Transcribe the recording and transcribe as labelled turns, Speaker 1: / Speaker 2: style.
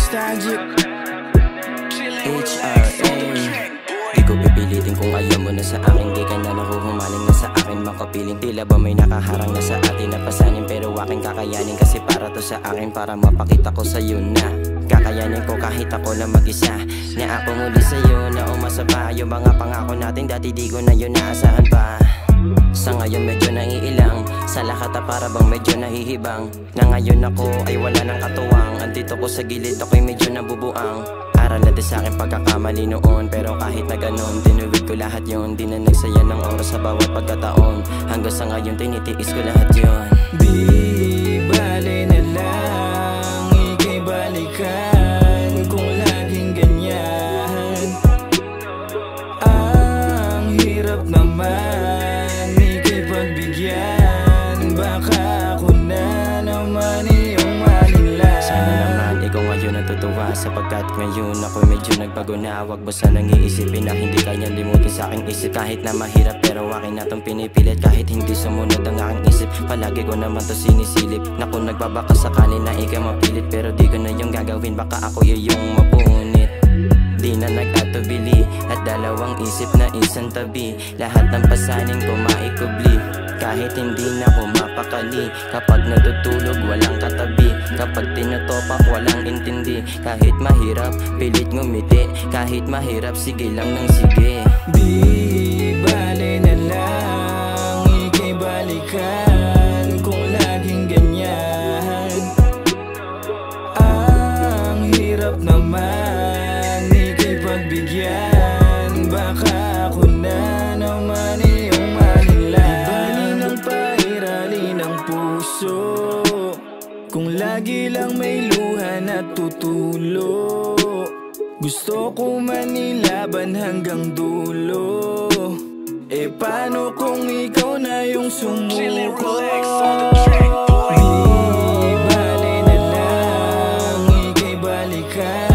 Speaker 1: Nostalgic HRA. Di ko pipilitin kung ayaw mo na sa akin. Di ka na nahuhumaling na sa akin makapiling. Tila ba may nakaharang na sa atin na pasanin, pero aking kakayanin kasi para to sa akin. Para mapakita ko sa'yo na kakayanin ko kahit ako lang mag-isa. Na ako muli sa'yo na umasa pa. Yung mga pangako natin dati di ko na yun naasahan pa. Sa ngayon medyo naiilang, sa lahat para bang medyo nahihibang. Na ngayon ako ay wala ng katuwang. Andito ko sa gilid, ako'y medyo nabubuang. Aral na din sa akin pagkakamali noon, pero kahit na ganun, tinuwid ko lahat yun. Di na nagsaya ng oras sa bawat pagkataon. Hanggang sa ngayon tinitiis ko lahat yun.
Speaker 2: Di bale na lang ika'y balikan kung laging ganyan. Ang hirap naman ika'y pagbigyan. Baka ako na naman iyong malinlang.
Speaker 1: Sana naman ikaw ngayon natutuwa, sapagkat ngayon ako'y medyo nagbago na. Huwag mo sanang iisipin na hindi kanya limutin sa aking isip. Kahit na mahirap pero akin na tong pinipilit. Kahit hindi sumunod ang aking isip, palagi ko naman to sinisilip. Na kung nagbabaka sakali na ikaw mapilit, pero di ko na yung gagawin, baka ako yung mapunit. Di na nag-atubili at dalawang isip na isang tabi. Lahat ng pasanin ko maikubli, kahit hindi na ko mapakali. Kapag natutulog walang katabi, kapag tinutopak walang intindi. Kahit mahirap pilit ngumiti, kahit mahirap sige lang ng sige.
Speaker 2: Di bale na lang ika'y balikan kung laging ganyan. Ang hirap naman ika'y pagbigyan. Baka ako na naman iyong malinlang. Ibalik ng pairali ng puso kung lagi lang may luha na tutulo. Gusto ko man ilaban hanggang dulo. E paano kung ikaw na yung sumuko? Di bale na lang ika'y balikan